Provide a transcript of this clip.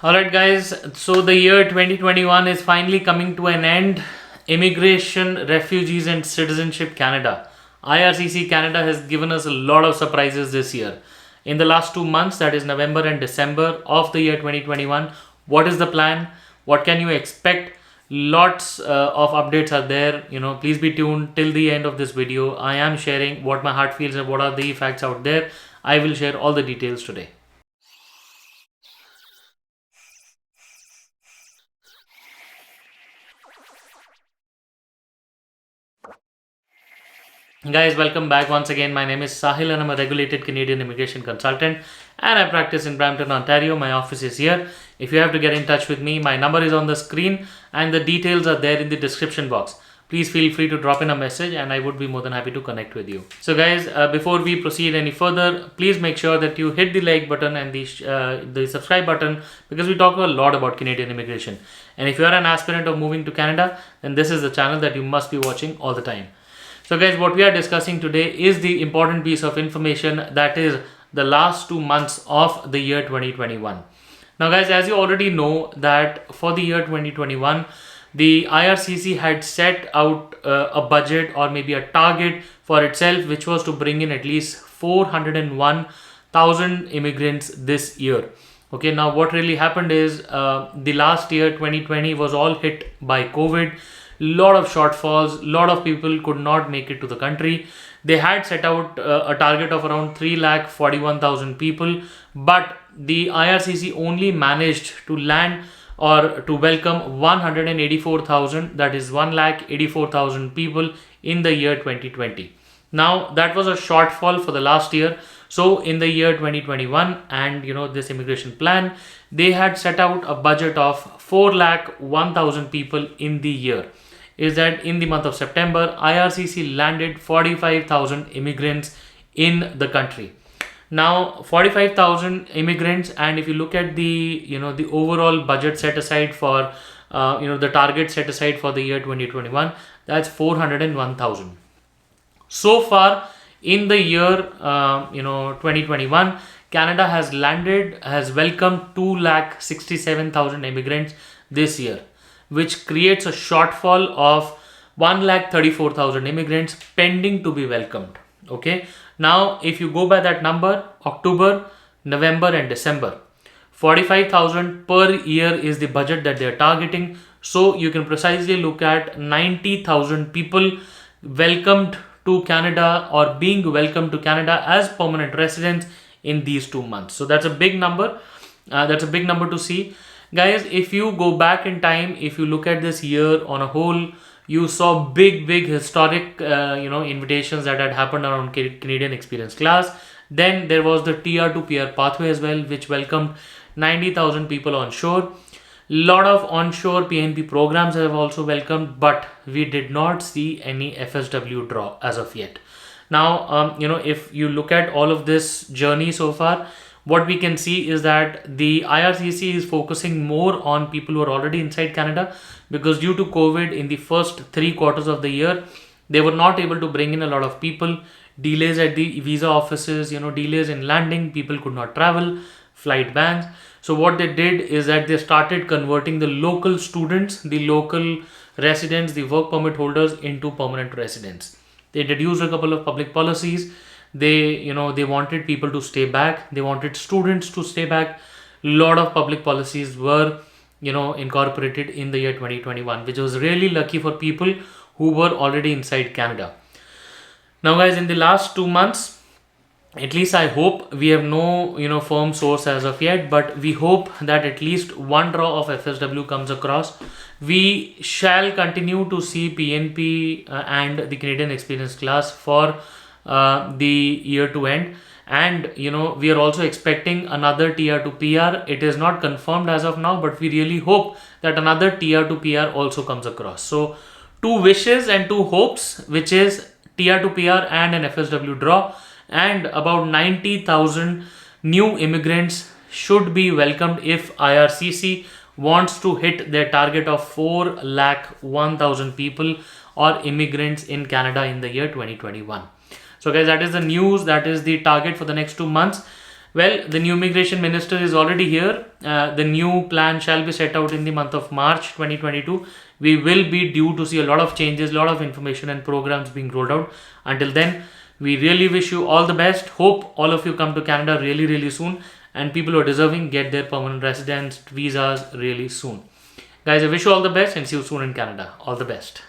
Alright, guys, so the year 2021 is finally coming to an end. Immigration, Refugees, and Citizenship Canada. IRCC Canada has given us a lot of surprises this year. In the last 2 months, that is November and December of the year 2021, what is the plan? What can you expect? Lots of updates are there. Please be tuned till the end of this video. I am sharing what my heart feels and what are the facts out there. I will share all the details today. Guys, welcome back once again. My name is Sahil and I'm a regulated Canadian immigration consultant and I practice in Brampton, Ontario. My office is here. If you have to get in touch with me, my number is on the screen and the details are there in the description box. Please feel free to drop in a message and I would be more than happy to connect with you. So guys, before we proceed any further, please make sure that you hit the like button and the subscribe button because we talk a lot about Canadian immigration. And if you are an aspirant of moving to Canada, then this is the channel that you must be watching all the time. So guys, what we are discussing today is the important piece of information, that is the last 2 months of the year 2021. Now guys, as you already know that for the year 2021, the IRCC had set out a budget or maybe a target for itself, which was to bring in at least 401,000 immigrants this year. Okay, now what really happened is the last year 2020 was all hit by COVID. Lot of shortfalls, lot of people could not make it to the country. They had set out a target of around 3,41,000 people, but the IRCC only managed to land or to welcome 184,000, that is 1,84,000 people in the year 2020. Now that was a shortfall for the last year. So in the year 2021 and this immigration plan, they had set out a budget of 4,01,000 people in the year. Is that in the month of September, IRCC landed 45,000 immigrants in the country. Now 45,000 immigrants, and if you look at the the overall budget set aside for the target set aside for the year 2021, that's 401,000. So far in the year 2021, Canada has welcomed 2,67,000 immigrants this year, which creates a shortfall of 1,34,000 immigrants pending to be welcomed. Okay, now if you go by that number, October, November and December, 45,000 per year is the budget that they are targeting. So you can precisely look at 90,000 people welcomed to Canada or being welcomed to Canada as permanent residents in these 2 months. So that's a big number. That's a big number to see. Guys, if you go back in time, if you look at this year on a whole, you saw big historic invitations that had happened around Canadian Experience Class. Then there was the TR to PR pathway as well, which welcomed 90,000 people on shore. Lot of onshore PNP programs have also welcomed, but we did not see any FSW draw as of yet. Now if you look at all of this journey so far, what we can see is that the IRCC is focusing more on people who are already inside Canada, because due to COVID in the first 3 quarters of the year, they were not able to bring in a lot of people. Delays at the visa offices, delays in landing, people could not travel, flight bans. So what they did is that they started converting the local students, the local residents, the work permit holders into permanent residents. They introduced a couple of public policies. They wanted people to stay back. They wanted students to stay back. Lot of public policies were incorporated in the year 2021, which was really lucky for people who were already inside Canada. Now guys, in the last 2 months, at least I hope, we have no firm source as of yet, but we hope that at least one draw of FSW comes across. We shall continue to see PNP and the Canadian Experience Class for the year to end, and we are also expecting another TR to PR. It is not confirmed as of now, but we really hope that another TR to PR also comes across. So 2 wishes and 2 hopes, which is TR to PR and an FSW draw, and about 90,000 new immigrants should be welcomed if IRCC wants to hit their target of 4,01,000 people or immigrants in Canada in the year 2021. So guys, that is the news, that is the target for the next 2 months. Well, the new immigration minister is already here. The new plan shall be set out in the month of March 2022. We will be due to see a lot of changes, a lot of information and programs being rolled out. Until then, we really wish you all the best. Hope all of you come to Canada really, really soon. And people who are deserving get their permanent residence visas really soon. Guys, I wish you all the best and see you soon in Canada. All the best.